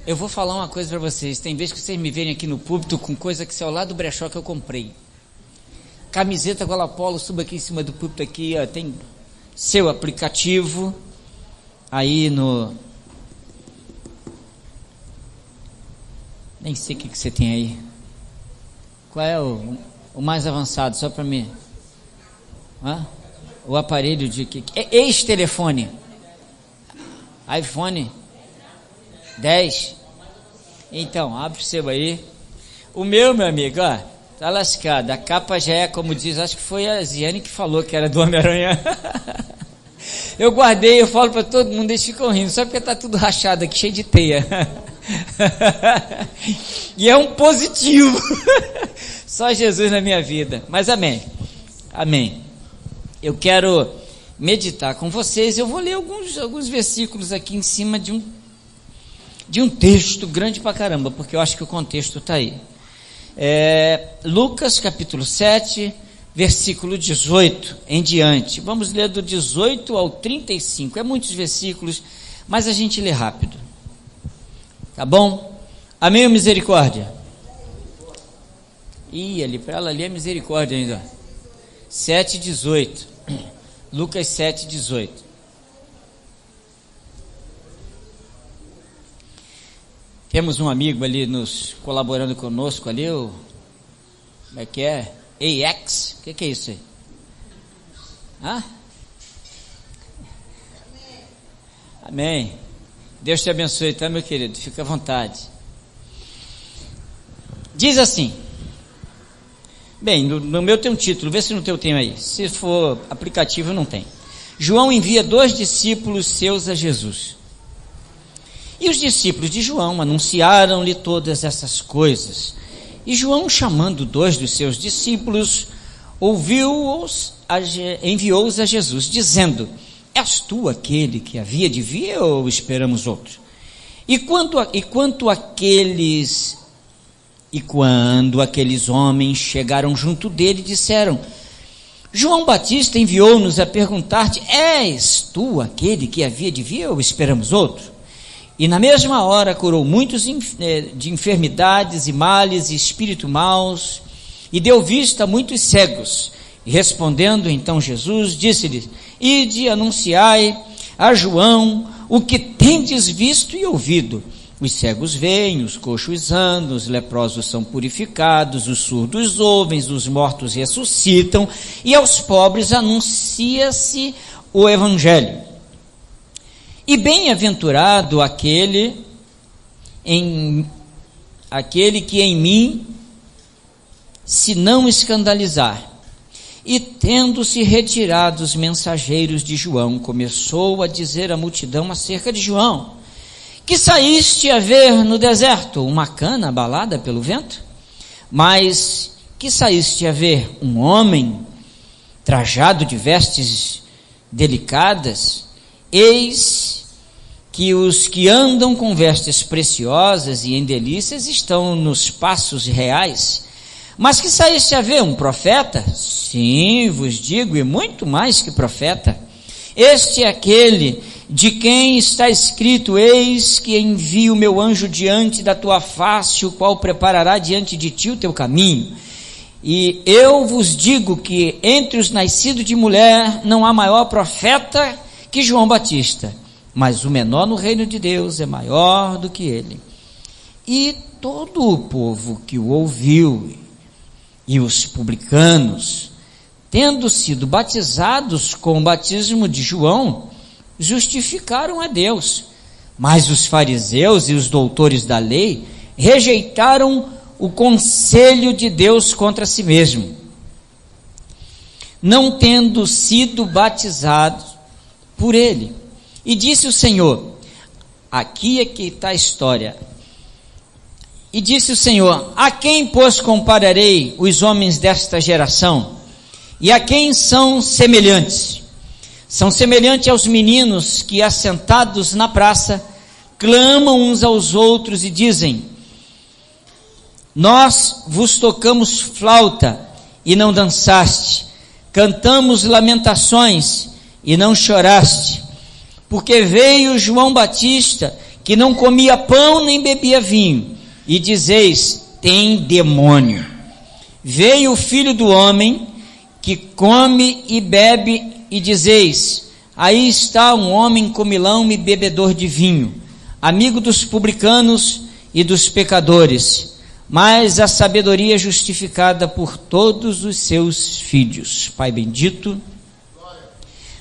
Eu vou falar uma coisa para vocês. Tem vezes que vocês me verem aqui no púlpito com coisa que saiu lá do brechó que eu comprei. Camiseta Gola Polo, suba aqui em cima do púlpito aqui, ó, tem seu aplicativo aí no... Nem sei o que você tem aí. Qual é o mais avançado, só para mim? O aparelho de... Ex-telefone. iPhone 10. Então, abre o seu aí. O meu amigo, ó, tá lascado. A capa já é, como diz, acho que foi a Ziane que falou que era do Homem-Aranha. Eu guardei, eu falo para todo mundo, eles ficam rindo, só porque tá tudo rachado aqui, cheio de teia. E é um positivo. Só Jesus na minha vida. Mas amém. Amém. Eu quero meditar com vocês. Eu vou ler alguns versículos aqui em cima de um texto grande pra caramba, porque eu acho que o contexto está aí. Lucas capítulo 7, versículo 18 em diante. Vamos ler do 18 ao 35. É muitos versículos, mas a gente lê rápido. Tá bom? Amém ou misericórdia? Ali para ela ali é misericórdia ainda. 7:18. Lucas 7:18. Temos um amigo ali nos colaborando conosco ali, como é que é? AX? O que é isso aí? Amém. Deus te abençoe, tá, meu querido? Fica à vontade. Diz assim. Bem, no meu tem um título, vê se no teu tem aí. Se for aplicativo, não tem. João envia 2 discípulos seus a Jesus. E os discípulos de João anunciaram-lhe todas essas coisas. E João, chamando 2 dos seus discípulos, enviou-os a Jesus, dizendo: És tu aquele que havia de vir, ou esperamos outro? E quando aqueles homens chegaram junto dele, disseram: João Batista enviou-nos a perguntar-te: És tu aquele que havia de vir, ou esperamos outro? E na mesma hora curou muitos de enfermidades e males e espíritos maus, e deu vista a muitos cegos. E respondendo então Jesus, disse-lhes: Ide, anunciai a João o que tendes visto e ouvido. Os cegos veem, os coxos andam, os leprosos são purificados, os surdos ouvem, os mortos ressuscitam, e aos pobres anuncia-se o evangelho. E bem-aventurado aquele que em mim se não escandalizar. E tendo-se retirado os mensageiros de João, começou a dizer à multidão acerca de João: Que saíste a ver no deserto? Uma cana abalada pelo vento? Mas que saíste a ver? Um homem trajado de vestes delicadas? Eis que os que andam com vestes preciosas e em delícias estão nos passos reais. Mas que saíste a ver? Um profeta? Sim, vos digo, e muito mais que profeta. Este é aquele de quem está escrito: Eis que envio o meu anjo diante da tua face, o qual preparará diante de ti o teu caminho. E eu vos digo que entre os nascidos de mulher não há maior profeta que João Batista, mas o menor no reino de Deus é maior do que ele. E todo o povo que o ouviu, e os publicanos, tendo sido batizados com o batismo de João, justificaram a Deus. Mas os fariseus e os doutores da lei rejeitaram o conselho de Deus contra si mesmo, não tendo sido batizados por ele. E disse o Senhor, aqui é que está a história, e disse o Senhor: A quem, pois, compararei os homens desta geração? E a quem são semelhantes? São semelhantes aos meninos que, assentados na praça, clamam uns aos outros e dizem: Nós vos tocamos flauta e não dançaste, cantamos lamentações e não choraste, porque veio João Batista, que não comia pão nem bebia vinho, e dizeis: tem demônio. Veio o Filho do Homem, que come e bebe, e dizeis: aí está um homem comilão e bebedor de vinho, amigo dos publicanos e dos pecadores. Mas a sabedoria é justificada por todos os seus filhos. Pai bendito,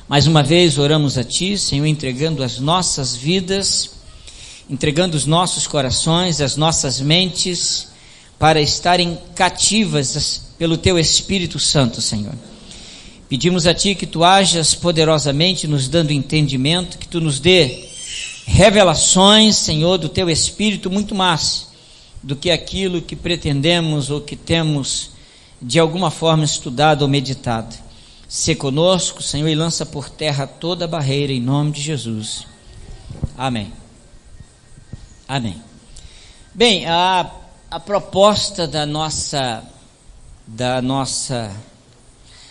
mais uma vez oramos a Ti, Senhor, entregando as nossas vidas, entregando os nossos corações, as nossas mentes, para estarem cativas pelo Teu Espírito Santo, Senhor. Pedimos a Ti que Tu hajas poderosamente nos dando entendimento, que Tu nos dê revelações, Senhor, do Teu Espírito, muito mais do que aquilo que pretendemos ou que temos de alguma forma estudado ou meditado. Sê conosco, Senhor, e lança por terra toda a barreira, em nome de Jesus. Amém. Amém. Bem, a proposta da nossa...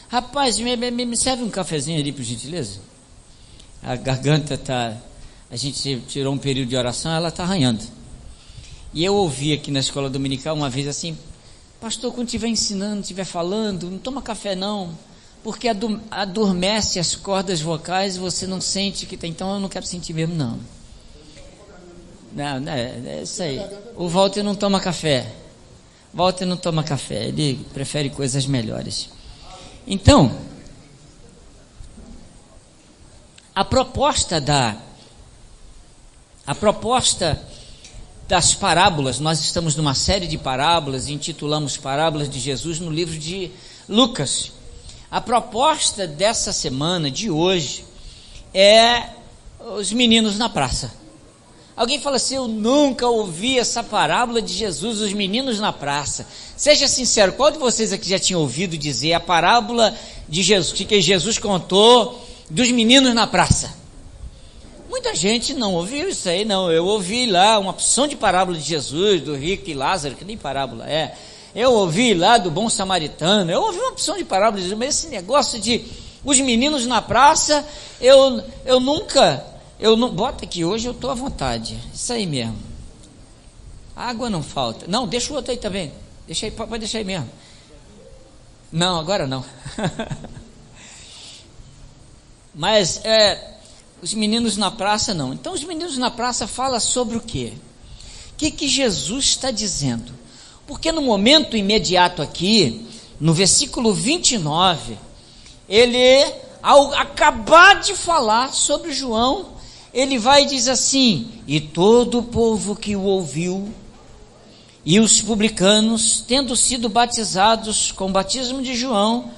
Rapaz, me serve um cafezinho ali, por gentileza? A garganta está... A gente tirou um período de oração, ela está arranhando. E eu ouvi aqui na escola dominical uma vez assim: pastor, quando estiver ensinando, estiver falando, não toma café não, porque adormece as cordas vocais e você não sente que tem. Então eu não quero sentir mesmo não. Não, é isso aí. O Walter não toma café. Walter não toma café, ele prefere coisas melhores. Então, a proposta das parábolas, nós estamos numa série de parábolas, intitulamos Parábolas de Jesus no livro de Lucas. A proposta dessa semana, de hoje, é os meninos na praça. Alguém fala assim: eu nunca ouvi essa parábola de Jesus, os meninos na praça. Seja sincero, qual de vocês aqui já tinha ouvido dizer a parábola de Jesus, que Jesus contou dos meninos na praça? Muita gente não ouviu isso aí, não. Eu ouvi lá uma opção de parábola de Jesus, do rico e Lázaro, que nem parábola é. Eu ouvi lá do bom samaritano, eu ouvi uma opção de parábola de Jesus, mas esse negócio de os meninos na praça, eu nunca, bota aqui, hoje eu estou à vontade, isso aí mesmo. Água não falta. Não, deixa o outro aí também, deixa aí, pode deixar aí mesmo. Não, agora não. Mas, os meninos na praça não. Então os meninos na praça fala sobre o quê? O que Jesus está dizendo? Porque no momento imediato aqui, no versículo 29, ele, ao acabar de falar sobre João, ele vai e diz assim: e todo o povo que o ouviu, e os publicanos, tendo sido batizados com o batismo de João,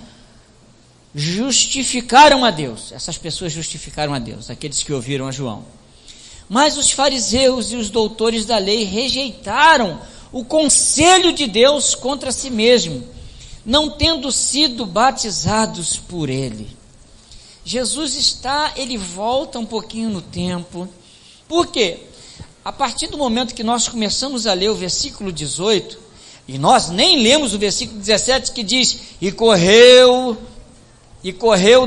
justificaram a Deus. Essas pessoas justificaram a Deus, aqueles que ouviram a João. Mas os fariseus e os doutores da lei rejeitaram o conselho de Deus contra si mesmo, não tendo sido batizados por ele. Jesus ele volta um pouquinho no tempo. Por quê? A partir do momento que nós começamos a ler o versículo 18, e nós nem lemos o versículo 17, que diz: e correu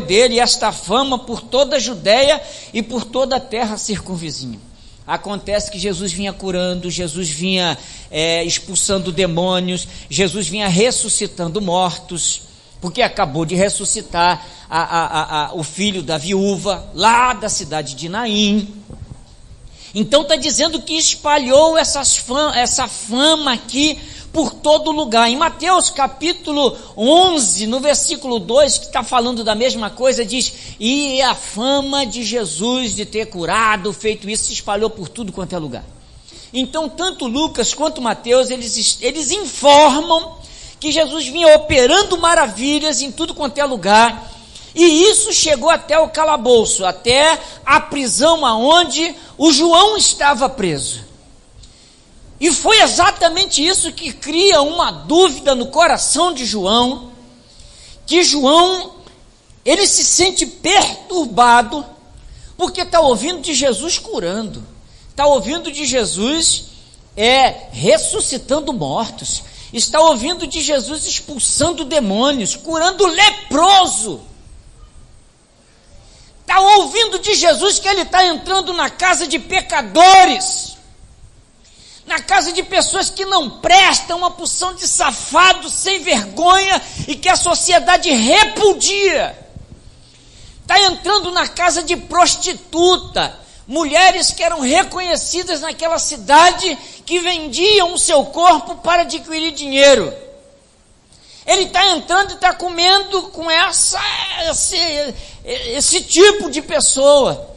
dele esta fama por toda a Judéia e por toda a terra circunvizinha. Acontece que Jesus vinha curando, Jesus vinha expulsando demônios, Jesus vinha ressuscitando mortos, porque acabou de ressuscitar o filho da viúva, lá da cidade de Naim. Então está dizendo que espalhou essa fama aqui por todo lugar. Em Mateus capítulo 11, no versículo 2, que está falando da mesma coisa, diz: e a fama de Jesus de ter curado, feito isso, se espalhou por tudo quanto é lugar. Então tanto Lucas quanto Mateus, eles informam que Jesus vinha operando maravilhas em tudo quanto é lugar, e isso chegou até o calabouço, até a prisão aonde o João estava preso. E foi exatamente isso que cria uma dúvida no coração de João, que João, ele se sente perturbado, porque está ouvindo de Jesus curando, está ouvindo de Jesus ressuscitando mortos, está ouvindo de Jesus expulsando demônios, curando leproso. está ouvindo de Jesus que ele está entrando na casa de pecadores, na casa de pessoas que não prestam, uma porção de safados sem vergonha e que a sociedade repudia. Está entrando na casa de prostituta, mulheres que eram reconhecidas naquela cidade, que vendiam o seu corpo para adquirir dinheiro. Ele está entrando e está comendo com esse tipo de pessoa.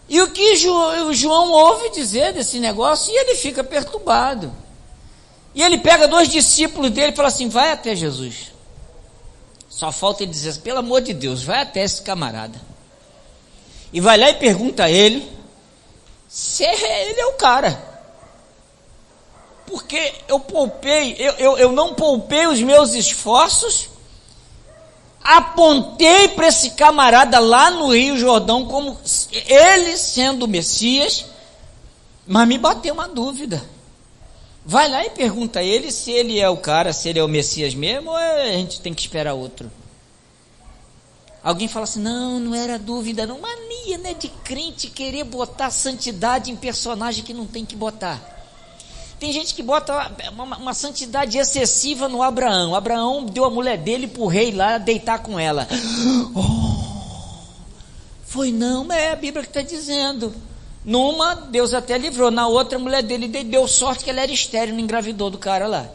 E o que João ouve dizer desse negócio, e ele fica perturbado. E ele pega 2 discípulos dele e fala assim: vai até Jesus. Só falta ele dizer assim: pelo amor de Deus, vai até esse camarada. E vai lá e pergunta a ele se ele é o cara. Porque eu não poupei os meus esforços, apontei para esse camarada lá no Rio Jordão como ele sendo o Messias, mas me bateu uma dúvida. Vai lá e pergunta a ele se ele é o cara, se ele é o Messias mesmo, ou a gente tem que esperar outro. Alguém fala assim: não era dúvida não. Mania, né, de crente querer botar santidade em personagem que não tem que botar. Tem gente que bota uma santidade excessiva no Abraão. Abraão deu a mulher dele para o rei lá deitar com ela. Foi não, é a Bíblia que está dizendo. Numa, Deus até livrou. Na outra, a mulher dele deu sorte que ela era estéril, não engravidou do cara lá.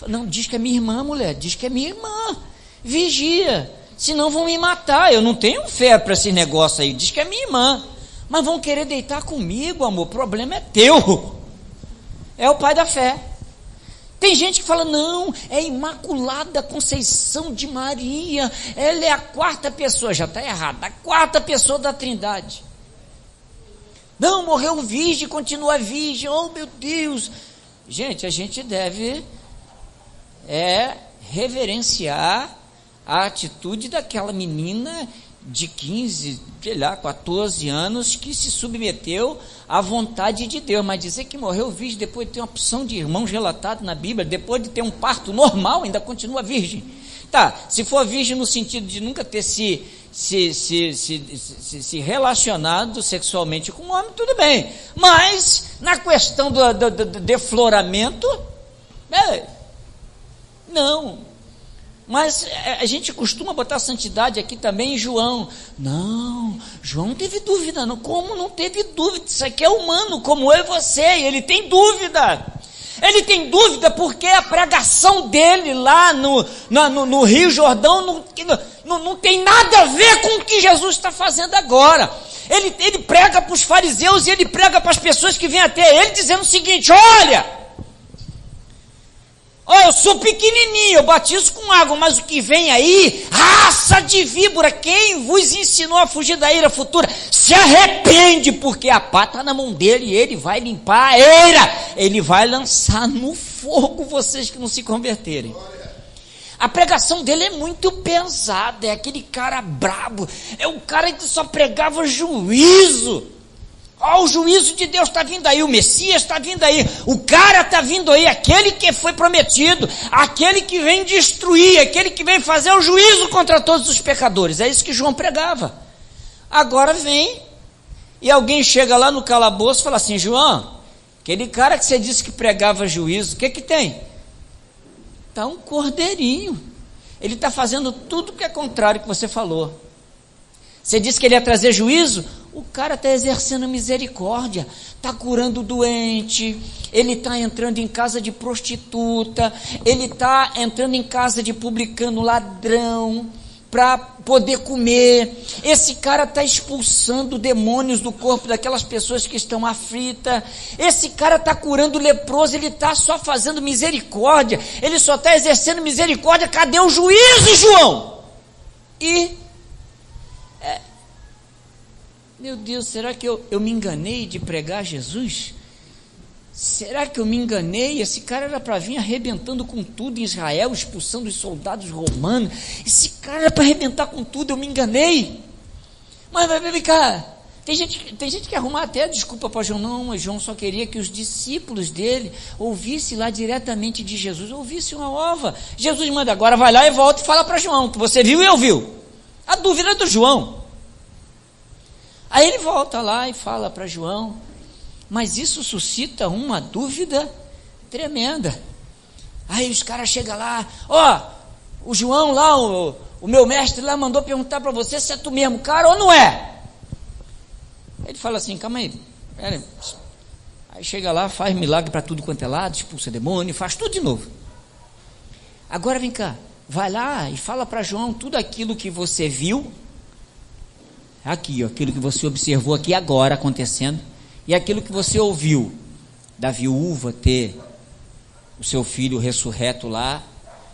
Não, diz que é minha irmã, mulher. Diz que é minha irmã. Vigia, senão vão me matar. Eu não tenho fé para esse negócio aí. Diz que é minha irmã. Mas vão querer deitar comigo, amor, o problema é teu. É o pai da fé. Tem gente que fala: não, é Imaculada Conceição de Maria, ela é a 4ª pessoa. Já está errado, a 4ª pessoa da Trindade. Não, morreu virgem, continua virgem, oh meu Deus. Gente, a gente deve reverenciar a atitude daquela menina de 15, 14 anos, que se submeteu à vontade de Deus. Mas dizer que morreu virgem depois de ter uma opção de irmãos relatado na Bíblia, depois de ter um parto normal, ainda continua virgem. Tá, se for virgem no sentido de nunca ter se relacionado sexualmente com um homem, tudo bem. Mas na questão do defloramento, não. Mas a gente costuma botar santidade aqui também em João. Não, João não teve dúvida não. Como não teve dúvida? Isso aqui é humano, como eu e você, e ele tem dúvida. Ele tem dúvida porque a pregação dele lá no Rio Jordão não tem nada a ver com o que Jesus está fazendo agora. Ele prega para os fariseus e ele prega para as pessoas que vêm até ele dizendo o seguinte: olha, eu sou pequenininho, eu batizo com água, mas o que vem aí, raça de víbora, quem vos ensinou a fugir da ira futura, se arrepende, porque a pá está na mão dele e ele vai limpar a eira, ele vai lançar no fogo vocês que não se converterem. A pregação dele é muito pesada, é aquele cara brabo, é um cara que só pregava juízo. O juízo de Deus está vindo aí, o Messias está vindo aí, o cara está vindo aí, aquele que foi prometido, aquele que vem destruir, aquele que vem fazer o juízo contra todos os pecadores. É isso que João pregava. Agora vem e alguém chega lá no calabouço e fala assim: João, aquele cara que você disse que pregava juízo, o que tem? Está um cordeirinho, ele está fazendo tudo que é contrário que você falou. Você disse que ele ia trazer juízo? O cara está exercendo misericórdia, está curando o doente, ele está entrando em casa de prostituta, ele está entrando em casa de publicano ladrão, para poder comer. Esse cara está expulsando demônios do corpo daquelas pessoas que estão aflitas. Esse cara está curando o leproso, ele está só fazendo misericórdia, ele só está exercendo misericórdia. Cadê o juízo, João? Meu Deus, será que eu me enganei de pregar Jesus? Será que eu me enganei? Esse cara era para vir arrebentando com tudo em Israel, expulsando os soldados romanos. Esse cara era para arrebentar com tudo, eu me enganei. Mas vem cá, Tem gente que arruma até desculpa para João. Não, mas João só queria que os discípulos dele ouvissem lá diretamente de Jesus, ouvissem uma ova. Jesus manda, agora vai lá e volta e fala para João, que você viu e eu viu. A dúvida é do João. Aí ele volta lá e fala para João, mas isso suscita uma dúvida tremenda. Aí os caras chegam lá, o João lá, o meu mestre lá mandou perguntar para você se é tu mesmo, cara, ou não é? Ele fala assim, calma aí, pera. Aí chega lá, faz milagre para tudo quanto é lado, expulsa demônio, faz tudo de novo. Agora vem cá, vai lá e fala para João tudo aquilo que você viu, aqui, aquilo que você observou aqui agora acontecendo, e aquilo que você ouviu, da viúva ter o seu filho ressurreto lá,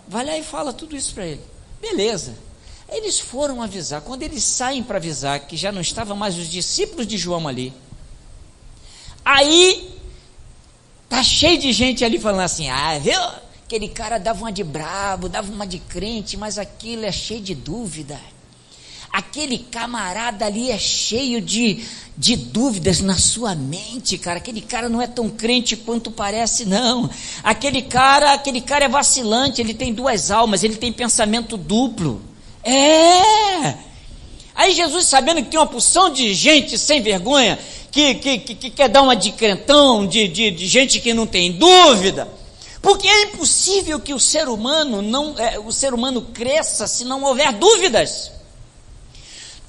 vai lá e fala tudo isso para ele. Beleza. Eles foram avisar, quando eles saem para avisar que já não estavam mais os discípulos de João ali, aí tá cheio de gente ali falando assim, viu? Aquele cara dava uma de brabo, dava uma de crente, mas aquilo é cheio de dúvida. Aquele camarada ali é cheio de dúvidas na sua mente, cara. Aquele cara não é tão crente quanto parece, não. Aquele cara é vacilante, ele tem duas almas, ele tem pensamento duplo. Aí Jesus, sabendo que tem uma porção de gente sem vergonha, que quer dar uma de crentão, de gente que não tem dúvida, porque é impossível que o ser humano cresça se não houver dúvidas.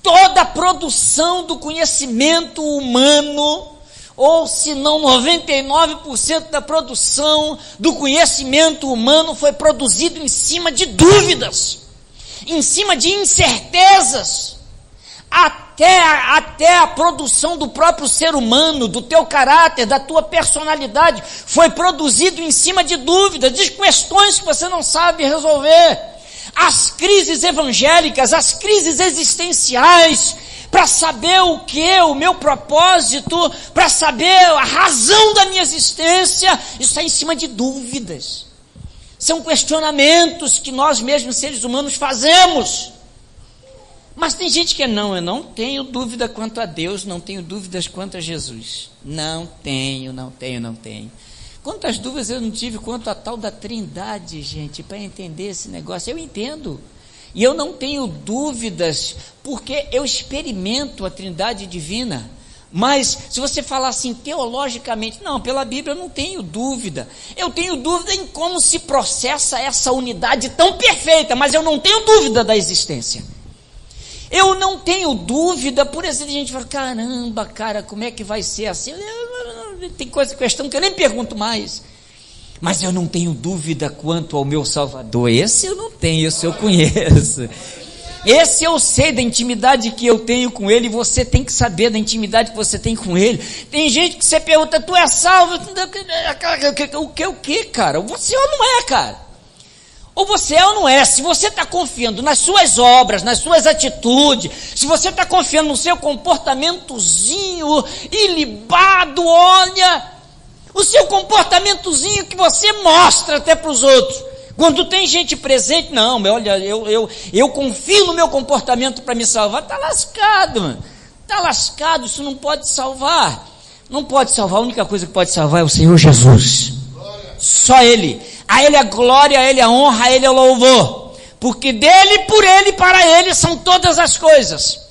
Toda a produção do conhecimento humano, ou se não 99% da produção do conhecimento humano foi produzido em cima de dúvidas, em cima de incertezas. Até a produção do próprio ser humano, do teu caráter, da tua personalidade, foi produzido em cima de dúvidas, de questões que você não sabe resolver. As crises evangélicas, as crises existenciais, para saber o que, o meu propósito, para saber a razão da minha existência, isso está em cima de dúvidas. São questionamentos que nós mesmos, seres humanos, fazemos. Mas tem gente que eu não tenho dúvida quanto a Deus, não tenho dúvidas quanto a Jesus. Não tenho. Quantas dúvidas eu não tive quanto a tal da Trindade, gente, para entender esse negócio? Eu entendo. E eu não tenho dúvidas, porque eu experimento a Trindade divina. Mas, se você falar assim, teologicamente, não, pela Bíblia eu não tenho dúvida. Eu tenho dúvida em como se processa essa unidade tão perfeita, mas eu não tenho dúvida da existência. Eu não tenho dúvida, por exemplo, a gente fala, caramba, cara, como é que vai ser assim? Tem questão que eu nem pergunto mais. Mas eu não tenho dúvida quanto ao meu Salvador. Esse eu não tenho, esse eu conheço. Esse eu sei da intimidade que eu tenho com Ele, e você tem que saber da intimidade que você tem com Ele. Tem gente que você pergunta, tu é salvo? O que, cara? Você ou não é, cara? Ou você é ou não é? Se você está confiando nas suas obras, nas suas atitudes, se você está confiando no seu comportamentozinho ilibado, olha, o seu comportamentozinho que você mostra até para os outros. Quando tem gente presente, não, olha, eu confio no meu comportamento para me salvar. Está lascado, mano. Está lascado, isso não pode salvar. Não pode salvar, a única coisa que pode salvar é o Senhor Jesus. Só Ele. A Ele a glória, a Ele a honra, a Ele o louvor. Porque dele, por Ele, para Ele são todas as coisas.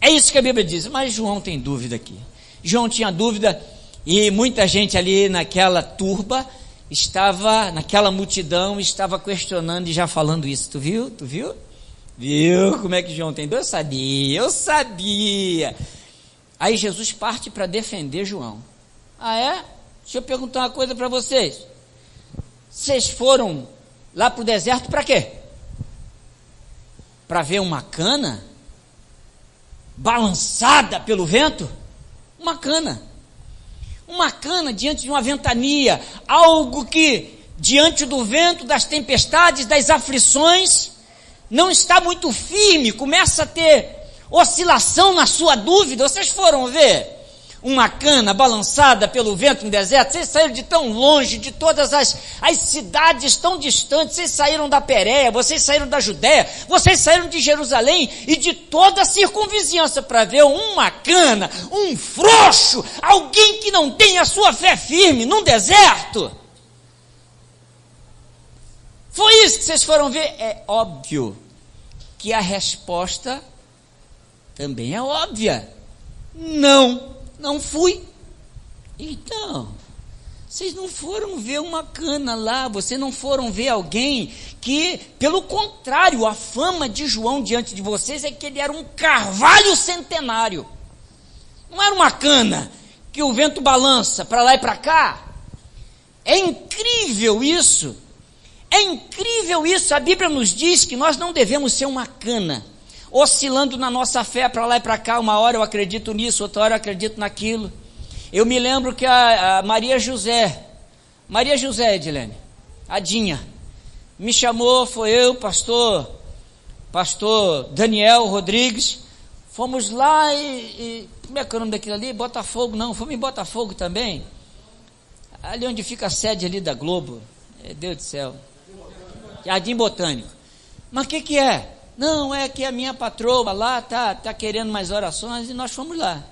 É isso que a Bíblia diz. Mas João tem dúvida aqui. João tinha dúvida, e muita gente ali naquela turba estava, naquela multidão, estava questionando e já falando isso. Tu viu? Viu como é que João tem dúvida? Eu sabia. Aí Jesus parte para defender João. Deixa eu perguntar uma coisa para vocês. Vocês foram lá para o deserto para quê? Para ver uma cana balançada pelo vento? Uma cana diante de uma ventania, algo que diante do vento, das tempestades, das aflições, não está muito firme, começa a ter oscilação na sua dúvida. Vocês foram ver uma cana balançada pelo vento no deserto? Vocês saíram de tão longe, de todas as cidades tão distantes, vocês saíram da Pérea, vocês saíram da Judéia, vocês saíram de Jerusalém e de toda a circunvizinhança para ver uma cana, um frouxo, alguém que não tem a sua fé firme num deserto. Foi isso que vocês foram ver? É óbvio que a resposta também é óbvia. Não fui. Então, vocês não foram ver uma cana lá, vocês não foram ver alguém que, pelo contrário, a fama de João diante de vocês é que ele era um carvalho centenário. Não era uma cana que o vento balança para lá e para cá. É incrível isso. É incrível isso. A Bíblia nos diz que nós não devemos ser uma cana, oscilando na nossa fé para lá e para cá. Uma hora eu acredito nisso, outra hora eu acredito naquilo. Eu me lembro que a Maria José, Edilene, a Dinha, me chamou, foi eu, pastor Daniel Rodrigues, fomos lá e como é que é o nome daquilo ali? Botafogo, não, fomos em Botafogo também, ali onde fica a sede ali da Globo, Deus do céu, Jardim Botânico. Mas o que é? Não, é que a minha patroa lá tá querendo mais orações e nós fomos lá.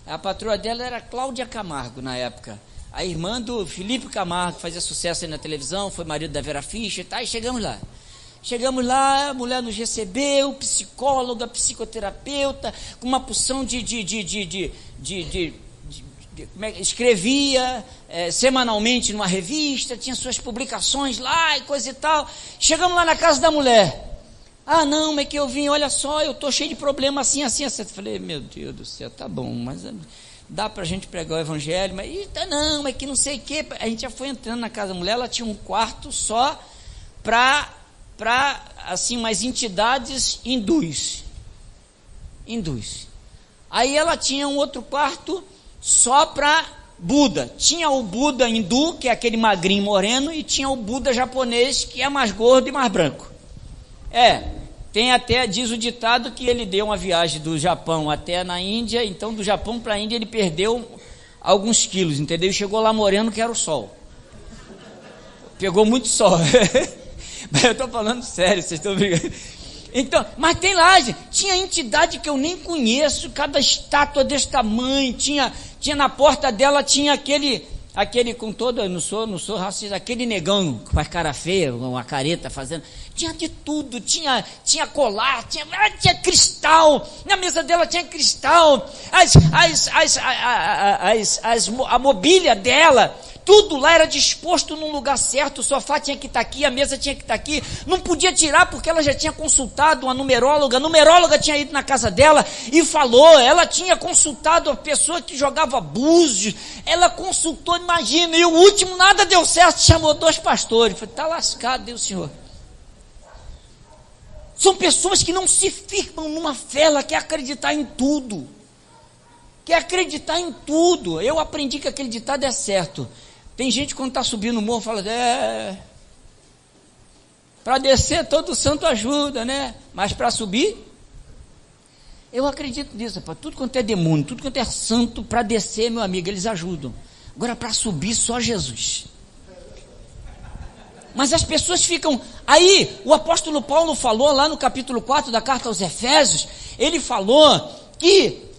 A patroa dela era Cláudia Camargo na época, a irmã do Felipe Camargo, que fazia sucesso aí na televisão, foi marido da Vera Fischer, tá? E chegamos lá, a mulher nos recebeu, psicóloga, psicoterapeuta, com uma porção escrevia semanalmente numa revista, tinha suas publicações lá e coisa e tal. Chegamos lá na casa da mulher. Ah, não, é que eu vim, olha só, eu estou cheio de problema assim. Eu falei, meu Deus do céu, tá bom, mas dá para a gente pregar o evangelho, mas não, é que não sei o que. A gente já foi entrando na casa da mulher, ela tinha um quarto só para assim, umas entidades hindus. Aí ela tinha um outro quarto só para Buda. Tinha o Buda hindu, que é aquele magrinho moreno, e tinha o Buda japonês, que é mais gordo e mais branco. Tem até, diz o ditado, que ele deu uma viagem do Japão até na Índia, então do Japão para a Índia ele perdeu alguns quilos, entendeu? E chegou lá moreno, que era o sol. Pegou muito sol. Mas eu estou falando sério, vocês estão brincando. Então, mas tem lá, gente, tinha entidade que eu nem conheço, cada estátua desse tamanho, tinha na porta dela, tinha aquele com todo, eu não sou racista, aquele negão com a cara feia, uma careta fazendo, tinha de tudo, tinha colar, tinha cristal, na mesa dela tinha cristal, a mobília dela, tudo lá era disposto num lugar certo, o sofá tinha que estar aqui, a mesa tinha que estar aqui, não podia tirar porque ela já tinha consultado uma numeróloga, a numeróloga tinha ido na casa dela e falou, ela tinha consultado a pessoa que jogava búzios, ela consultou, imagina, e o último nada deu certo, chamou 2 pastores, falei, tá lascado, Deus Senhor. São pessoas que não se firmam numa fé, ela quer acreditar em tudo, eu aprendi que aquele ditado é certo. Tem gente quando está subindo o morro, fala, para descer todo santo ajuda, né? Mas para subir, eu acredito nisso, para tudo quanto é demônio, tudo quanto é santo, para descer, meu amigo, eles ajudam. Agora para subir, só Jesus. Mas as pessoas ficam, aí o apóstolo Paulo falou lá no capítulo 4 da carta aos Efésios, ele falou que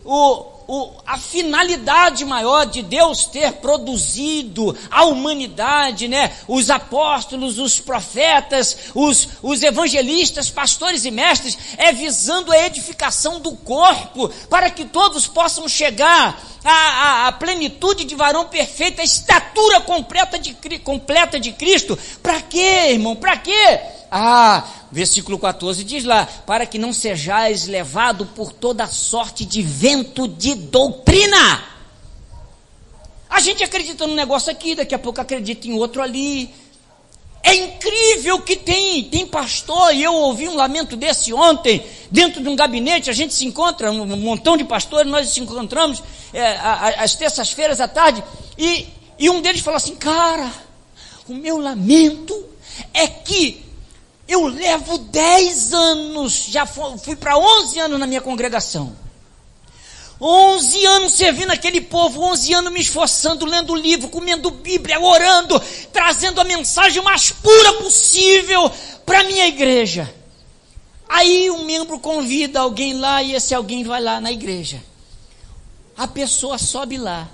a finalidade maior de Deus ter produzido a humanidade, né? Os apóstolos, os profetas, os evangelistas, pastores e mestres, é visando a edificação do corpo, para que todos possam chegar à plenitude de varão perfeito, a estatura completa de Cristo. Para quê, irmão? Para quê? Versículo 14 diz lá, para que não sejais levado por toda sorte de vento de doutrina. A gente acredita num negócio aqui, daqui a pouco acredita em outro ali. É incrível que tem pastor, e eu ouvi um lamento desse ontem, dentro de um gabinete, a gente se encontra, um montão de pastores, nós nos encontramos às terças-feiras à tarde, e um deles falou assim, cara, o meu lamento é que eu levo 10 anos, já fui para 11 anos na minha congregação. 11 anos servindo aquele povo, 11 anos me esforçando, lendo livro, comendo Bíblia, orando, trazendo a mensagem mais pura possível para a minha igreja. Aí um membro convida alguém lá e esse alguém vai lá na igreja. A pessoa sobe lá,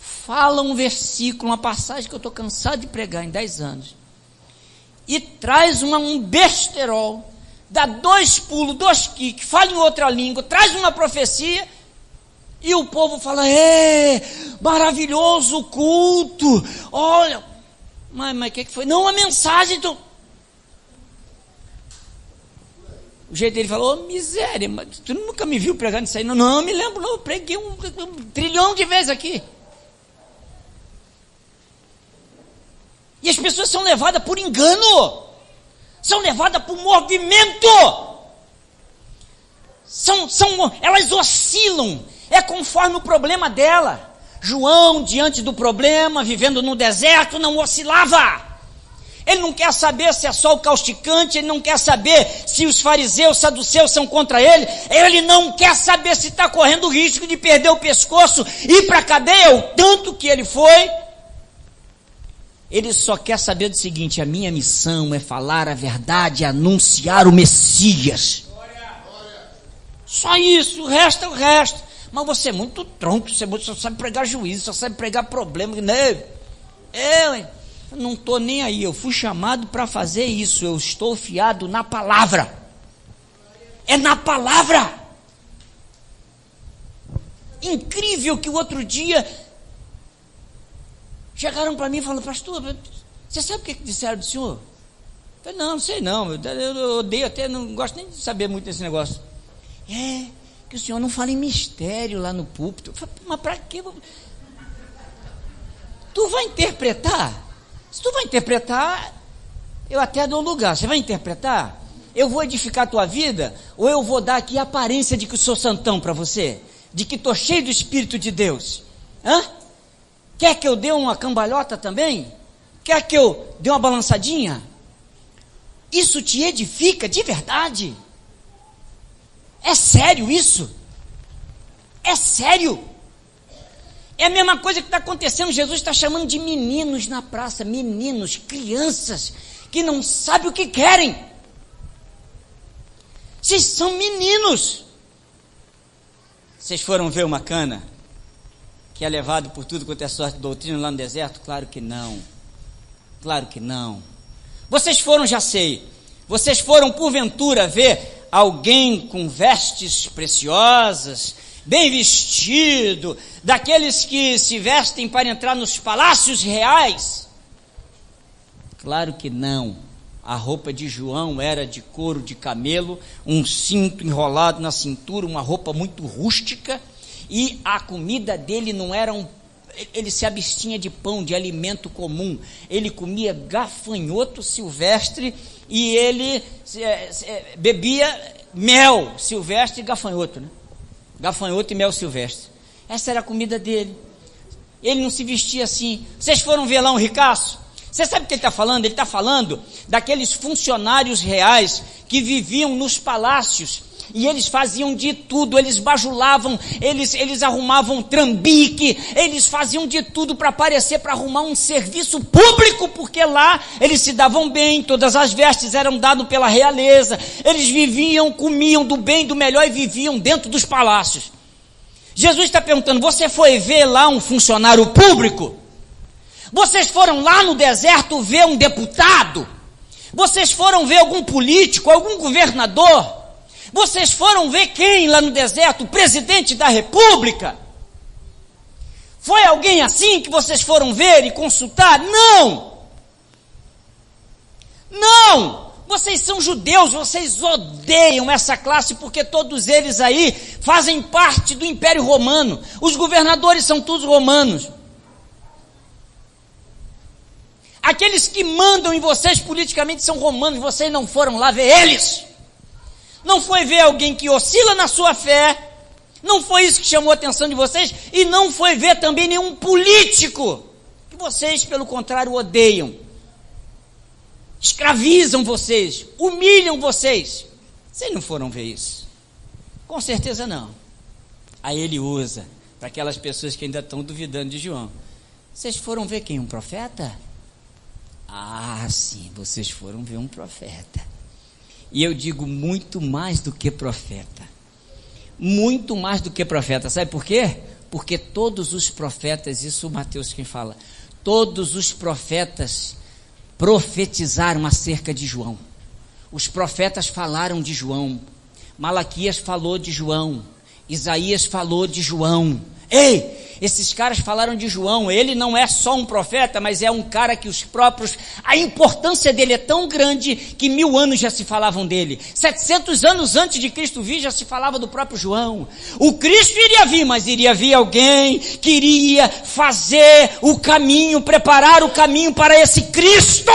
fala um versículo, uma passagem que eu estou cansado de pregar em 10 anos, e traz um besterol, dá 2 pulos, 2 kicks, fala em outra língua, traz uma profecia, e o povo fala, maravilhoso culto, olha, mas o que foi? Não, a mensagem, então... O jeito dele falou, miséria, mas tu nunca me viu pregando isso aí? Não, me lembro, não, eu preguei um trilhão de vezes aqui. E as pessoas são levadas por engano, são levadas por movimento, elas oscilam, é conforme o problema dela. João, diante do problema, vivendo no deserto, não oscilava. Ele não quer saber se é sol causticante, ele não quer saber se os fariseus, saduceus são contra ele, ele não quer saber se está correndo o risco de perder o pescoço e ir para a cadeia, o tanto que ele foi. Ele só quer saber do seguinte: a minha missão é falar a verdade, anunciar o Messias. Só isso, o resto é o resto. Mas você é muito tronco, você só sabe pregar juízo, só sabe pregar problema, né? Eu não estou nem aí, eu fui chamado para fazer isso, eu estou fiado na palavra. É na palavra. Incrível que o outro dia chegaram para mim e falaram: pastor, você sabe o que disseram do senhor? Eu falei: não sei não, eu odeio até, não gosto nem de saber muito desse negócio. Que o senhor não fala em mistério lá no púlpito. Eu falei: mas para quê? Tu vai interpretar? Se tu vai interpretar, eu até dou lugar. Você vai interpretar? Eu vou edificar a tua vida? Ou eu vou dar aqui a aparência de que eu sou santão para você? De que estou cheio do Espírito de Deus? Quer que eu dê uma cambalhota também? Quer que eu dê uma balançadinha? Isso te edifica de verdade? É sério isso? É sério? É a mesma coisa que está acontecendo. Jesus está chamando de meninos na praça, meninos, crianças, que não sabem o que querem. Vocês são meninos. Vocês foram ver uma cana que é levado por tudo quanto é sorte de doutrina lá no deserto? Claro que não. Claro que não. Vocês foram, já sei, vocês foram porventura ver alguém com vestes preciosas, bem vestido, daqueles que se vestem para entrar nos palácios reais? Claro que não. A roupa de João era de couro de camelo, um cinto enrolado na cintura, uma roupa muito rústica, e a comida dele não era ele se abstinha de pão, de alimento comum, ele comia gafanhoto silvestre e ele bebia mel silvestre e gafanhoto, né? Gafanhoto e mel silvestre. Essa era a comida dele. Ele não se vestia assim. Vocês foram ver lá um ricaço? Você sabe o que ele está falando? Ele está falando daqueles funcionários reais que viviam nos palácios, e eles faziam de tudo, eles bajulavam, eles arrumavam trambique, eles faziam de tudo para aparecer, para arrumar um serviço público, porque lá eles se davam bem, todas as vestes eram dadas pela realeza, eles viviam, comiam do bem, do melhor e viviam dentro dos palácios. Jesus está perguntando: você foi ver lá um funcionário público? Vocês foram lá no deserto ver um deputado? Vocês foram ver algum político, algum governador? Vocês foram ver quem lá no deserto? O presidente da república? Foi alguém assim que vocês foram ver e consultar? Não! Não! Vocês são judeus, vocês odeiam essa classe, porque todos eles aí fazem parte do Império Romano. Os governadores são todos romanos. Aqueles que mandam em vocês politicamente são romanos, vocês não foram lá ver eles. Não foi ver alguém que oscila na sua fé, não foi isso que chamou a atenção de vocês, e não foi ver também nenhum político, que vocês, pelo contrário, odeiam, escravizam vocês, humilham vocês. Vocês não foram ver isso. Com certeza não. Aí ele usa, para aquelas pessoas que ainda estão duvidando de João. Vocês foram ver quem? Um profeta? Ah, sim, vocês foram ver um profeta. E eu digo muito mais do que profeta. Muito mais do que profeta. Sabe por quê? Porque todos os profetas, isso o Mateus quem fala, todos os profetas profetizaram acerca de João. Os profetas falaram de João. Malaquias falou de João. Isaías falou de João. Ei, esses caras falaram de João. Ele não é só um profeta, mas é um cara que os próprios, a importância dele é tão grande que 1000 anos já se falavam dele. 700 anos antes de Cristo vir já se falava do próprio João. O Cristo iria vir, mas iria vir alguém que iria fazer o caminho, preparar o caminho para esse Cristo.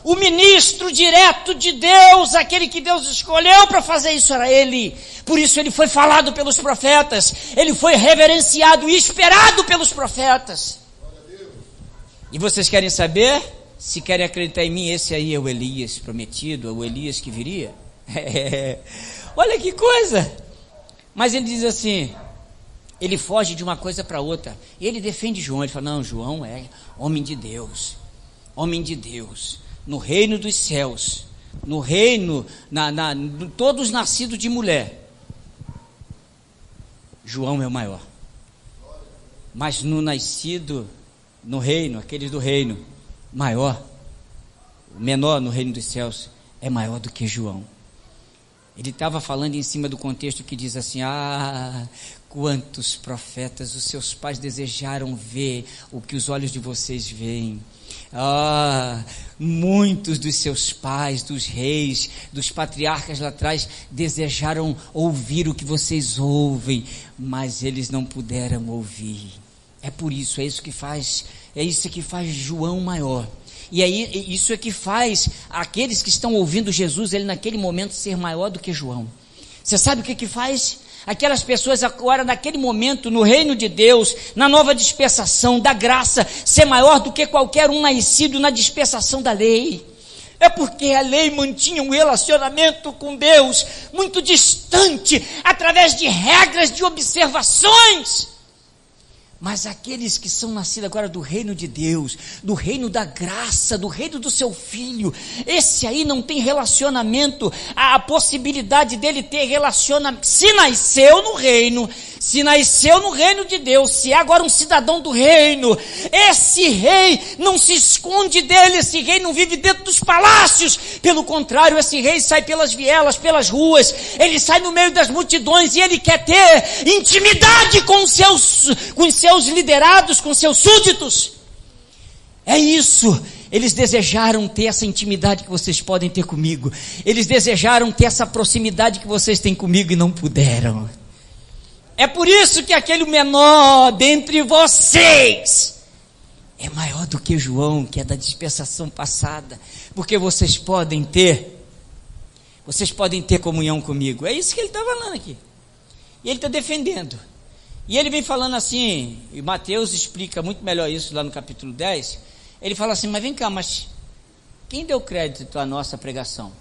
O ministro direto de Deus, aquele que Deus escolheu para fazer isso, era ele. Por isso ele foi falado pelos profetas, ele foi reverenciado e esperado pelos profetas. E vocês querem saber? Se querem acreditar em mim, esse aí é o Elias prometido, é o Elias que viria. Olha que coisa! Mas ele diz assim, ele foge de uma coisa para outra, e ele defende João, ele fala, não, João é homem de Deus, no reino dos céus, no reino, todos nascidos de mulher, João é o maior, mas no nascido no reino, aqueles do reino, maior, o menor no reino dos céus, é maior do que João. Ele estava falando em cima do contexto que diz assim, quantos profetas os seus pais desejaram ver o que os olhos de vocês veem. Muitos dos seus pais, dos reis, dos patriarcas lá atrás, desejaram ouvir o que vocês ouvem, mas eles não puderam ouvir. É por isso, é isso que faz João maior. E aí, isso é que faz aqueles que estão ouvindo Jesus, ele naquele momento ser maior do que João. Você sabe o que faz? Aquelas pessoas agora naquele momento, no reino de Deus, na nova dispensação da graça, ser maior do que qualquer um nascido na dispensação da lei. É porque a lei mantinha um relacionamento com Deus muito distante, através de regras, de observações. Mas aqueles que são nascidos agora do reino de Deus, do reino da graça, do reino do seu Filho, esse aí não tem relacionamento, a possibilidade dele ter relacionamento, se nasceu no reino de Deus, se é agora um cidadão do reino, esse rei não se esconde dele, esse rei não vive dentro dos palácios, pelo contrário, esse rei sai pelas vielas, pelas ruas, ele sai no meio das multidões e ele quer ter intimidade com os seus liderados, com seus súditos. É isso. Eles desejaram ter essa intimidade que vocês podem ter comigo. Eles desejaram ter essa proximidade que vocês têm comigo e não puderam. É por isso que aquele menor dentre vocês é maior do que João, que é da dispensação passada, porque vocês podem ter comunhão comigo. É isso que ele está falando aqui. E ele está defendendo. E ele vem falando assim, e Mateus explica muito melhor isso lá no capítulo 10, ele fala assim, mas vem cá, mas quem deu crédito à nossa pregação?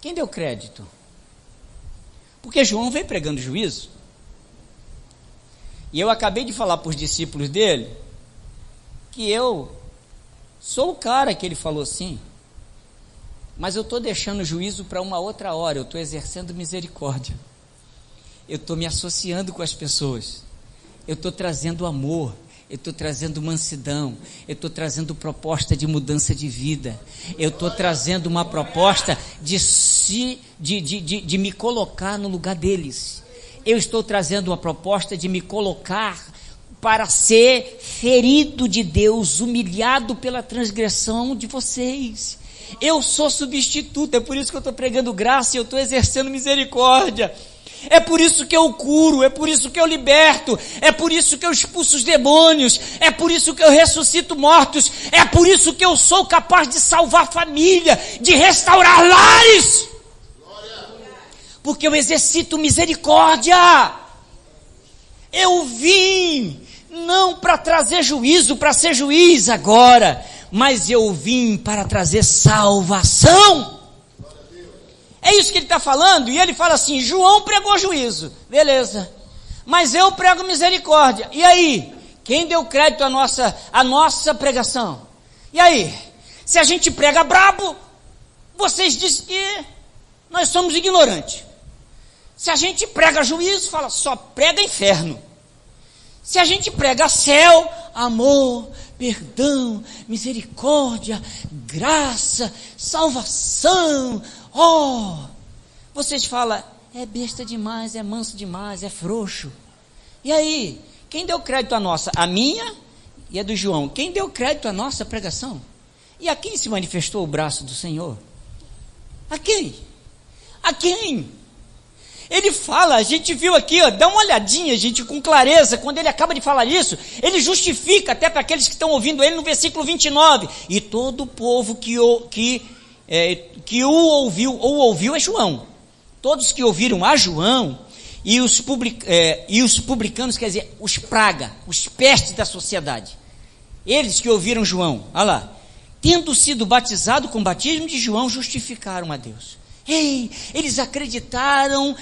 Quem deu crédito? Porque João veio pregando juízo. E eu acabei de falar para os discípulos dele, que eu sou o cara que ele falou assim, mas eu estou deixando o juízo para uma outra hora, eu estou exercendo misericórdia. Eu estou me associando com as pessoas, eu estou trazendo amor, eu estou trazendo mansidão, eu estou trazendo proposta de mudança de vida, eu estou trazendo uma proposta de me colocar no lugar deles, eu estou trazendo uma proposta de me colocar para ser ferido de Deus, humilhado pela transgressão de vocês. Eu sou substituto, é por isso que eu estou pregando graça e eu estou exercendo misericórdia. É por isso que eu curo, é por isso que eu liberto, é por isso que eu expulso os demônios, é por isso que eu ressuscito mortos, é por isso que eu sou capaz de salvar família, de restaurar lares, porque eu exercito misericórdia. Eu vim não para trazer juízo, para ser juiz agora, mas eu vim para trazer salvação. É isso que ele está falando, e ele fala assim, João pregou juízo, beleza, mas eu prego misericórdia, e aí? Quem deu crédito à nossa pregação? E aí? Se a gente prega brabo, vocês dizem que nós somos ignorantes. Se a gente prega juízo, fala, só prega inferno. Se a gente prega céu, amor, perdão, misericórdia, graça, salvação, vocês falam, é besta demais, é manso demais, é frouxo. E aí, quem deu crédito à nossa? A minha e a do João. Quem deu crédito à nossa pregação? E a quem se manifestou o braço do Senhor? A quem? A quem? Ele fala, a gente viu aqui, dá uma olhadinha, gente, com clareza, quando ele acaba de falar isso, ele justifica até para aqueles que estão ouvindo ele no versículo 29, e todo o povo que o ouviu é João, todos que ouviram a João, e os publicanos, quer dizer, os praga, os pestes da sociedade, eles que ouviram João, olha lá, tendo sido batizado com o batismo de João, justificaram a Deus. Eles acreditaram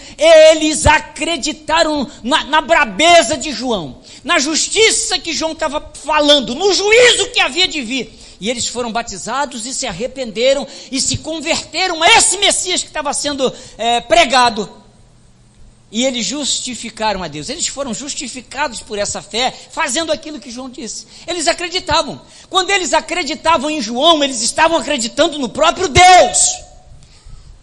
na brabeza de João, na justiça que João estava falando, no juízo que havia de vir, e eles foram batizados e se arrependeram e se converteram a esse Messias que estava sendo pregado, e eles justificaram a Deus. Eles foram justificados por essa fé, fazendo aquilo que João disse. Eles acreditavam. Quando eles acreditavam em João, eles estavam acreditando no próprio Deus.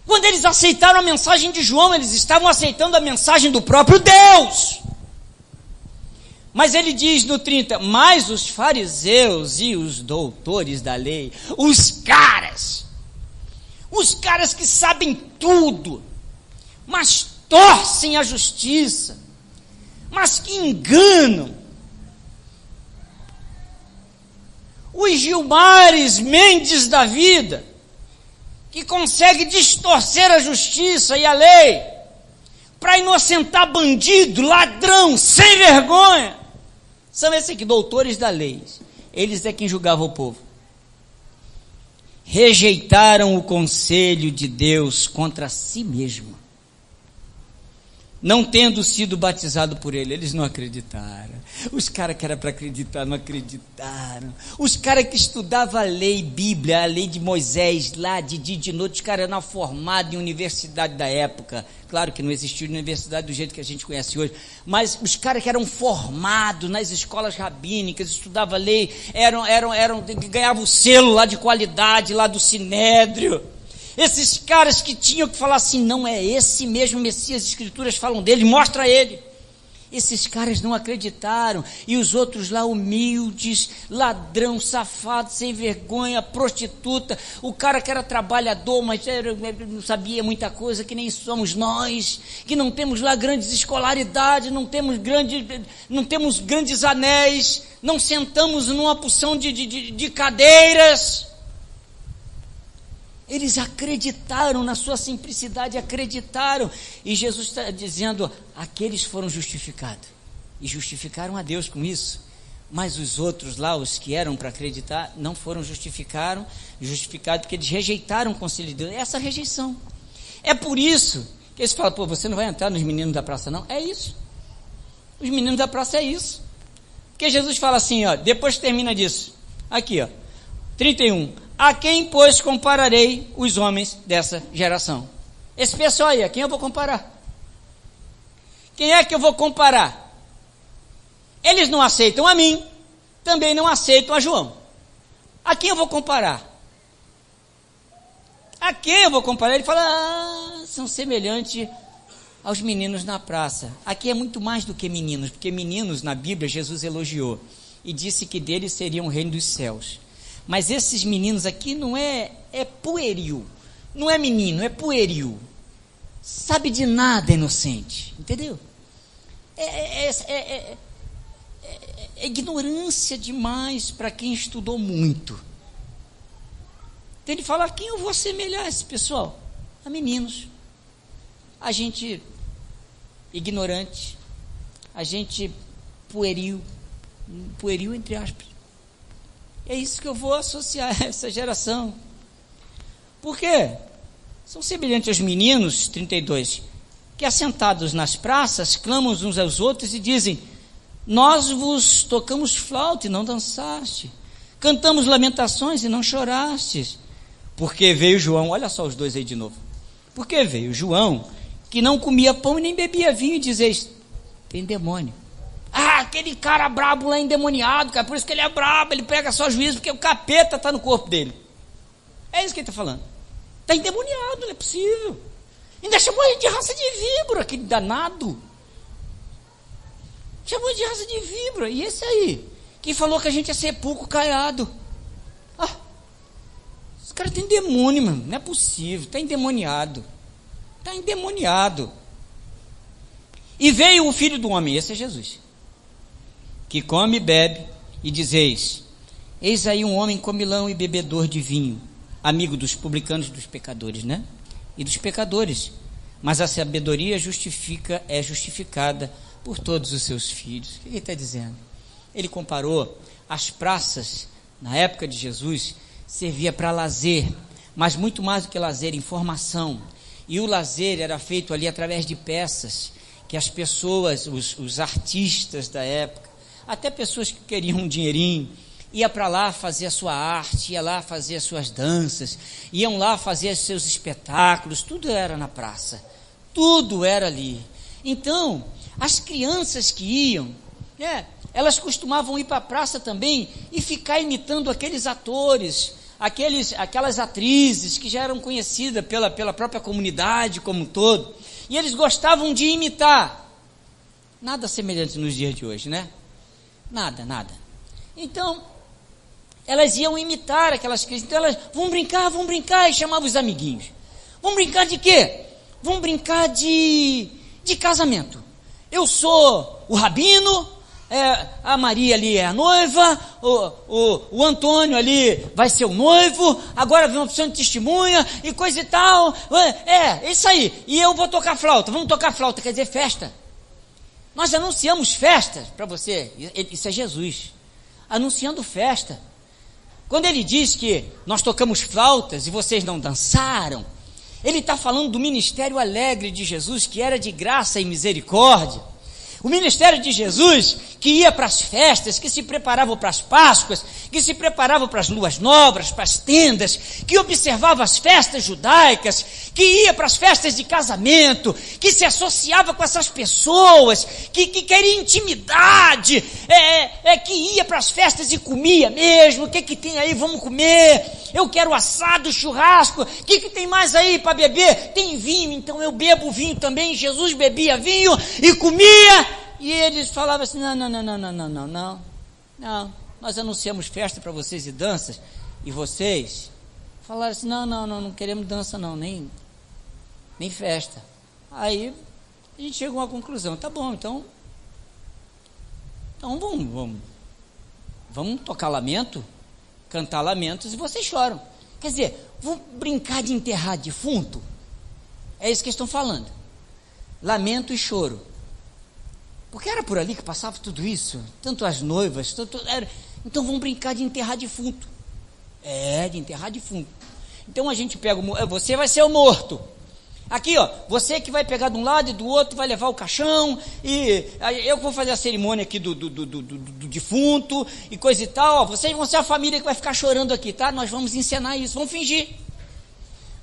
Quando eles aceitaram a mensagem de João, eles estavam aceitando a mensagem do próprio Deus. Mas ele diz no 30, mas os fariseus e os doutores da lei, os caras que sabem tudo, mas torcem a justiça, mas que enganam, os Gilmares Mendes da vida, que consegue distorcer a justiça e a lei, para inocentar bandido, ladrão, sem vergonha, são esses aqui, doutores da lei, eles é quem julgavam o povo, rejeitaram o conselho de Deus contra si mesmo, não tendo sido batizado por ele. Eles não acreditaram. Os caras que era para acreditar não acreditaram. Os caras que estudavam a lei, Bíblia, a lei de Moisés, lá de dia e de noite, os caras eram formados em universidade da época. Claro que não existia universidade do jeito que a gente conhece hoje, mas os caras que eram formados nas escolas rabínicas, estudavam a lei, ganhavam o selo lá de qualidade, lá do Sinédrio. Esses caras que tinham que falar assim, não é esse mesmo Messias, as Escrituras falam dele, mostra ele. Esses caras não acreditaram, e os outros lá humildes, ladrão, safado, sem vergonha, prostituta, o cara que era trabalhador, mas não sabia muita coisa, que nem somos nós, que não temos lá grandes escolaridades, não temos grandes anéis, não sentamos numa porção de cadeiras. Eles acreditaram na sua simplicidade, acreditaram, e Jesus está dizendo, aqueles foram justificados, e justificaram a Deus com isso, mas os outros lá, os que eram para acreditar, não foram justificados porque eles rejeitaram o conselho de Deus. Essa rejeição, é por isso que eles falam, você não vai entrar nos meninos da praça não, é isso, os meninos da praça é isso, porque Jesus fala assim, depois que termina disso, aqui 31, a quem, pois, compararei os homens dessa geração? Esse pessoal aí, a quem eu vou comparar? Quem é que eu vou comparar? Eles não aceitam a mim, também não aceitam a João. A quem eu vou comparar? A quem eu vou comparar? Ele fala, são semelhantes aos meninos na praça. Aqui é muito mais do que meninos, porque meninos na Bíblia Jesus elogiou e disse que deles seria o reino dos céus. Mas esses meninos aqui não é pueril, não é menino, é pueril, sabe de nada, inocente, entendeu? É ignorância demais para quem estudou muito. Então ele fala, a quem eu vou assemelhar esse pessoal? A meninos, a gente ignorante, a gente pueril entre aspas. É isso que eu vou associar a essa geração. Por quê? são semelhantes aos meninos, 32, que assentados nas praças, clamam uns aos outros e dizem: nós vos tocamos flauta e não dançaste, cantamos lamentações e não chorastes, porque veio João. Olha só os dois aí de novo. Porque veio João, que não comia pão e nem bebia vinho, e dizeis: tem demônio. Ah, aquele cara brabo lá, endemoniado, cara, por isso que ele é brabo, ele pega só juízo, porque o capeta está no corpo dele. É isso que ele está falando. Está endemoniado, não é possível. Ainda chamou ele de raça de víbora, aquele danado. Chamou de raça de víbora. E esse aí, que falou que a gente é sepulcro caiado. Ah, esse cara tem demônio, mano, não é possível, está endemoniado. Está endemoniado. E veio o Filho do Homem, esse é Jesus, que come e bebe, e dizeis: eis aí um homem comilão e bebedor de vinho, amigo dos publicanos e dos pecadores, né? E dos pecadores. Mas a sabedoria é justificada por todos os seus filhos. O que ele está dizendo? Ele comparou as praças, na época de Jesus, servia para lazer, mas muito mais do que lazer, informação. E o lazer era feito ali através de peças, que as pessoas, os artistas da época, até pessoas que queriam um dinheirinho, ia para lá fazer a sua arte, ia lá fazer as suas danças, iam lá fazer os seus espetáculos, tudo era na praça, tudo era ali. Então, as crianças que iam, elas costumavam ir para a praça também e ficar imitando aqueles atores, aquelas atrizes que já eram conhecidas pela própria comunidade como um todo, e eles gostavam de imitar. Nada semelhante nos dias de hoje, né? Nada. Então, elas iam imitar aquelas crianças. Então elas, vão brincar, e chamavam os amiguinhos. Vão brincar de quê? Vão brincar de casamento. Eu sou o rabino, a Maria ali é a noiva, o Antônio ali vai ser o noivo, agora vem uma opção de testemunha e coisa e tal. É isso aí. E eu vou tocar flauta. Vamos tocar flauta, quer dizer festa. Nós anunciamos festa para você. Isso é Jesus anunciando festa. Quando ele diz que nós tocamos flautas e vocês não dançaram, ele está falando do ministério alegre de Jesus, que era de graça e misericórdia. O ministério de Jesus, que ia para as festas, que se preparava para as Páscoas, que se preparava para as luas novas, para as tendas, que observava as festas judaicas, que ia para as festas de casamento, que se associava com essas pessoas, que queria intimidade, que ia para as festas e comia mesmo. O que tem aí? Vamos comer. Eu quero assado, churrasco. O que tem mais aí para beber? Tem vinho, então eu bebo vinho também. Jesus bebia vinho e comia. E eles falavam assim: não, nós anunciamos festa para vocês e danças, e vocês falaram assim: não queremos dança não, nem festa. Aí a gente chegou a uma conclusão: tá bom, então vamos tocar lamento, cantar lamentos, e vocês choram. Quer dizer, vamos brincar de enterrar defunto? É isso que eles estão falando, lamento e choro. Porque era por ali que passava tudo isso, tanto as noivas, então vamos brincar de enterrar defunto. De enterrar defunto. Então a gente pega, você vai ser o morto. Aqui, você que vai pegar de um lado e do outro, vai levar o caixão, e eu vou fazer a cerimônia aqui do defunto, e coisa e tal. Vocês vão ser a família que vai ficar chorando aqui, tá? Nós vamos encenar isso, vamos fingir.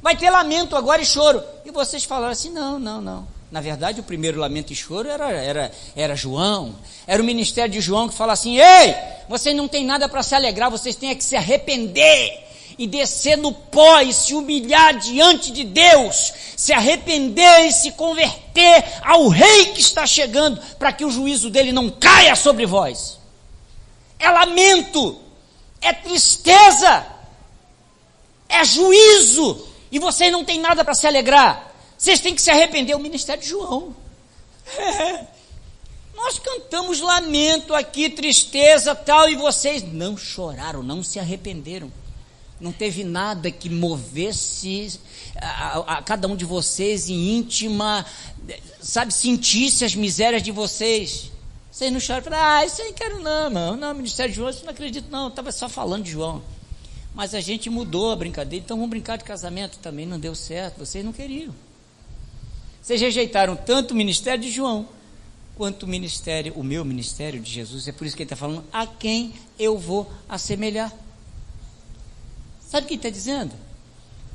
Vai ter lamento agora e choro. E vocês falaram assim: não. Na verdade, o primeiro lamento e choro era João. Era o ministério de João que fala assim: ei, vocês não têm nada para se alegrar, vocês têm que se arrepender e descer no pó e se humilhar diante de Deus, se arrepender e se converter ao rei que está chegando, para que o juízo dele não caia sobre vós. É lamento, é tristeza, é juízo, e vocês não têm nada para se alegrar. Vocês têm que se arrepender. O ministério de João. Nós cantamos lamento aqui, tristeza, tal, e vocês não choraram, não se arrependeram. Não teve nada que movesse a cada um de vocês em íntima, sentisse as misérias de vocês. Vocês não choram, falaram: isso aí quero não, ministério de João, isso não acredito não, eu estava só falando de João. Mas a gente mudou a brincadeira, então vamos brincar de casamento. Também não deu certo, vocês não queriam. Vocês rejeitaram tanto o ministério de João, quanto o meu ministério de Jesus. É por isso que ele está falando, a quem eu vou assemelhar. Sabe o que ele está dizendo?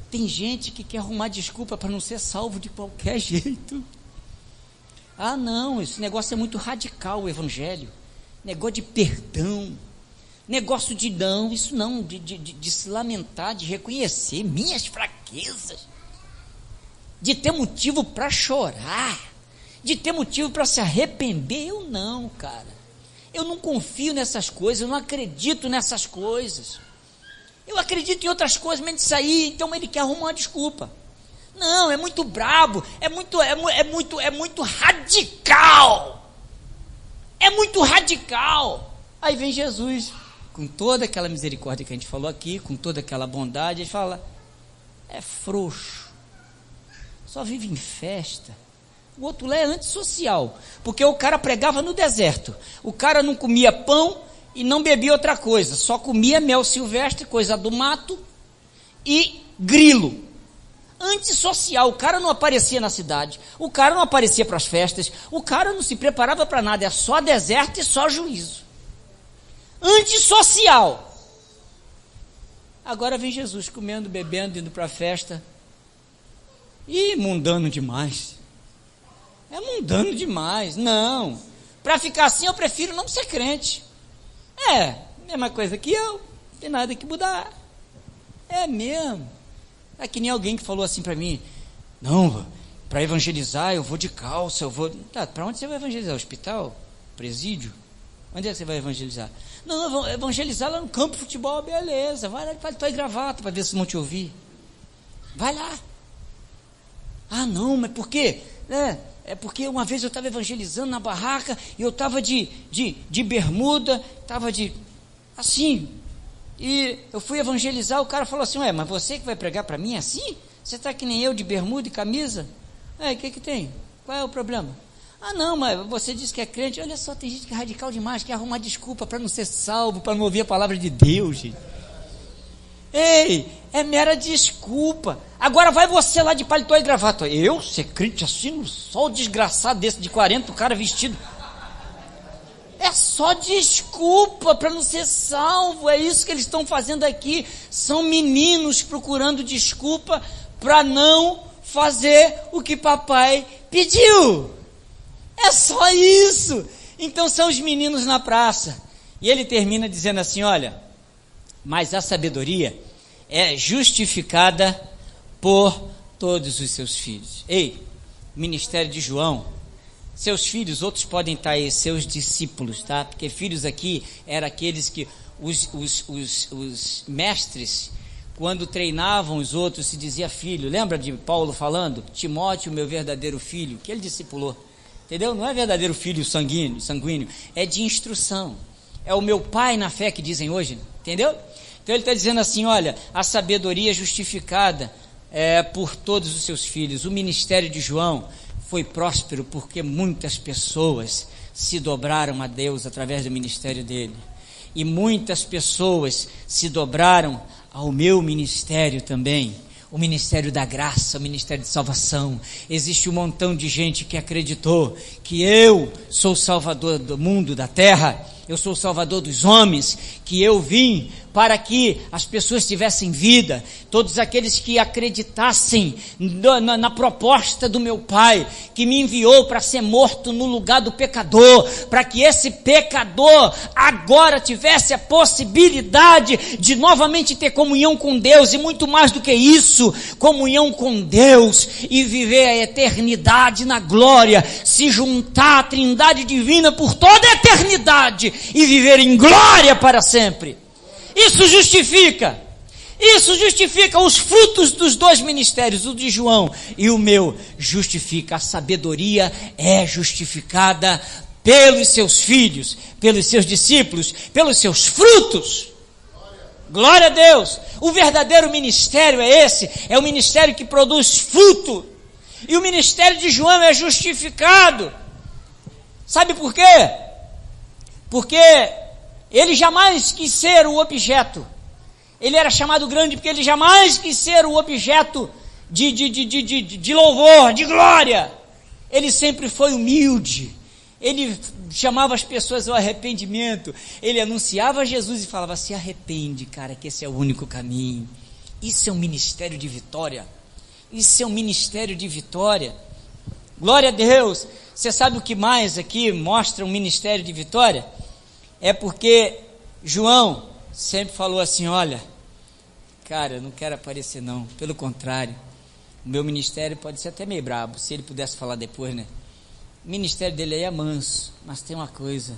Tem gente que quer arrumar desculpa para não ser salvo de qualquer jeito. Ah não, esse negócio é muito radical, o evangelho. Negócio de perdão. Negócio de não, isso não, de se lamentar, de reconhecer minhas fraquezas. De ter motivo para chorar. De ter motivo para se arrepender. Eu não, cara. Eu não confio nessas coisas, eu não acredito nessas coisas. Eu acredito em outras coisas, menos isso aí, então ele quer arrumar uma desculpa. Não, é muito brabo, é muito radical. É muito radical. Aí vem Jesus, com toda aquela misericórdia que a gente falou aqui, com toda aquela bondade, ele fala, é frouxo, só vive em festa. O outro lá é antissocial, porque o cara pregava no deserto, o cara não comia pão e não bebia outra coisa, só comia mel silvestre, coisa do mato, e grilo. Antissocial, o cara não aparecia na cidade, o cara não aparecia para as festas, o cara não se preparava para nada, é só deserto e só juízo. Antissocial. Agora vem Jesus comendo, bebendo, indo para a festa, e mundano demais. É mundano demais, não. Para ficar assim eu prefiro não ser crente. Mesma coisa que eu, não tem nada que mudar. É mesmo. É que nem alguém que falou assim para mim, não, para evangelizar eu vou de calça, eu vou... Tá, para onde você vai evangelizar? Hospital? Presídio? Onde é que você vai evangelizar? Não, eu vou evangelizar lá no campo de futebol, beleza, vai lá de paletó e gravata, para ver se vão te ouvir. Vai lá. Ah não, mas por quê? É porque uma vez eu estava evangelizando na barraca e eu estava de bermuda, estava assim, e eu fui evangelizar, o cara falou assim, mas você que vai pregar para mim assim? Você está que nem eu de bermuda e camisa? O que tem? Qual é o problema? Ah não, mas você disse que é crente, olha só, tem gente que é radical demais, quer arrumar desculpa para não ser salvo, para não ouvir a palavra de Deus, gente. Ei, é mera desculpa. Agora vai você lá de paletó e gravata. Eu ser crente assim no sol desgraçado desse de 40, o cara vestido. É só desculpa para não ser salvo. É isso que eles estão fazendo aqui. São meninos procurando desculpa para não fazer o que papai pediu. É só isso. Então são os meninos na praça. E ele termina dizendo assim, olha, mas a sabedoria é justificada por todos os seus filhos. Ei, ministério de João, seus filhos, outros podem estar aí, seus discípulos, tá? Porque filhos aqui eram aqueles que os mestres, quando treinavam os outros, se dizia filho. Lembra de Paulo falando? Timóteo, meu verdadeiro filho, que ele discipulou. Entendeu? Não é verdadeiro filho sanguíneo, é de instrução. É o meu pai na fé que dizem hoje, entendeu? Então ele está dizendo assim, olha, a sabedoria é justificada por todos os seus filhos. O ministério de João foi próspero porque muitas pessoas se dobraram a Deus através do ministério dele. E muitas pessoas se dobraram ao meu ministério também. O ministério da graça, o ministério de salvação. Existe um montão de gente que acreditou que eu sou o salvador do mundo, da terra. Eu sou o salvador dos homens, que eu vim para que as pessoas tivessem vida, todos aqueles que acreditassem na proposta do meu Pai, que me enviou para ser morto no lugar do pecador, para que esse pecador agora tivesse a possibilidade de novamente ter comunhão com Deus, e muito mais do que isso, comunhão com Deus, e viver a eternidade na glória, se juntar à Trindade Divina por toda a eternidade, e viver em glória para sempre. Isso justifica os frutos dos dois ministérios, o de João e o meu, justifica. A sabedoria é justificada pelos seus filhos, pelos seus discípulos, pelos seus frutos. Glória a Deus. O verdadeiro ministério é esse, é o ministério que produz fruto, e o ministério de João é justificado. Sabe por quê? Porque ele jamais quis ser o objeto, Ele era chamado grande porque ele jamais quis ser o objeto de louvor, de glória. Ele sempre foi humilde. Ele chamava as pessoas ao arrependimento. Ele anunciava Jesus e falava: se arrepende, cara, que esse é o único caminho. Isso é um ministério de vitória. Isso é um ministério de vitória. Glória a Deus. Você sabe o que mais aqui mostra um ministério de vitória? É porque João sempre falou assim: olha, cara, eu não quero aparecer não, pelo contrário, o meu ministério pode ser até meio brabo, se ele pudesse falar depois, né? O ministério dele aí é manso, mas tem uma coisa,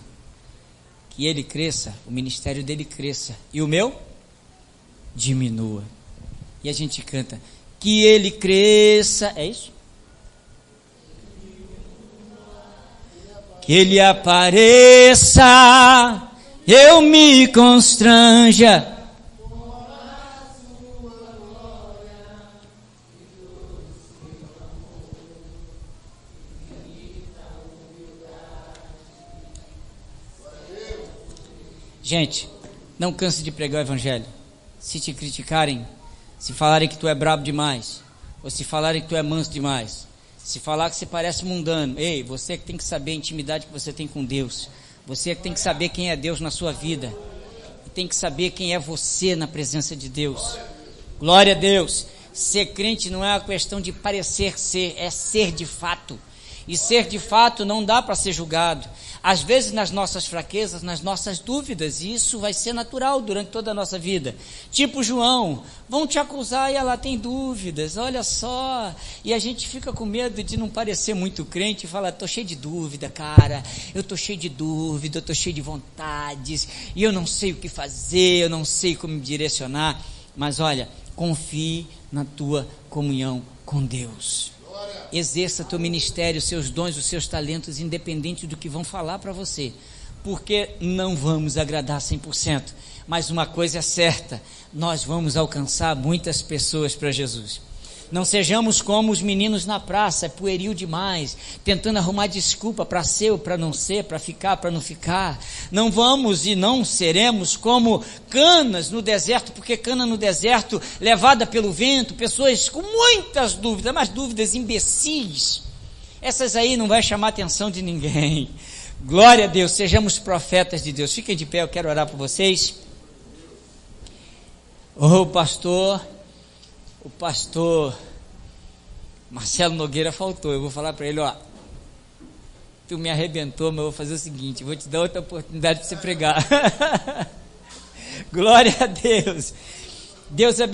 que ele cresça, o ministério dele cresça, e o meu diminua. E a gente canta: que ele cresça, é isso? Que ele apareça, eu me constranja. Gente, não canse de pregar o evangelho. Se te criticarem, se falarem que tu é brabo demais, ou se falarem que tu é manso demais, se falar que você parece mundano, ei, você que tem que saber a intimidade que você tem com Deus. Você que tem que saber quem é Deus na sua vida. Tem que saber quem é você na presença de Deus. Glória a Deus. Ser crente não é uma questão de parecer ser, é ser de fato. E ser de fato não dá para ser julgado. Às vezes nas nossas fraquezas, nas nossas dúvidas, e isso vai ser natural durante toda a nossa vida. Tipo João, vão te acusar e ela tem dúvidas, olha só. E a gente fica com medo de não parecer muito crente e falar: estou cheio de dúvida, cara, eu estou cheio de dúvida, eu estou cheio de vontades, e eu não sei o que fazer, eu não sei como me direcionar. Mas olha, confie na tua comunhão com Deus. Exerça teu ministério, seus dons, os seus talentos, independente do que vão falar para você, porque não vamos agradar 100%, mas uma coisa é certa: nós vamos alcançar muitas pessoas para Jesus. Não sejamos como os meninos na praça, pueril demais, tentando arrumar desculpa para ser ou para não ser, para ficar, para não ficar. Não vamos e não seremos como canas no deserto, porque cana no deserto, levada pelo vento, pessoas com muitas dúvidas, mas dúvidas imbecis. Essas aí não vai chamar a atenção de ninguém. Glória a Deus, sejamos profetas de Deus. Fiquem de pé, eu quero orar por vocês. O pastor Marcelo Nogueira faltou. Eu vou falar para ele: ó, tu me arrebentou, mas eu vou fazer o seguinte, vou te dar outra oportunidade para você pregar. Glória a Deus. Deus abençoe.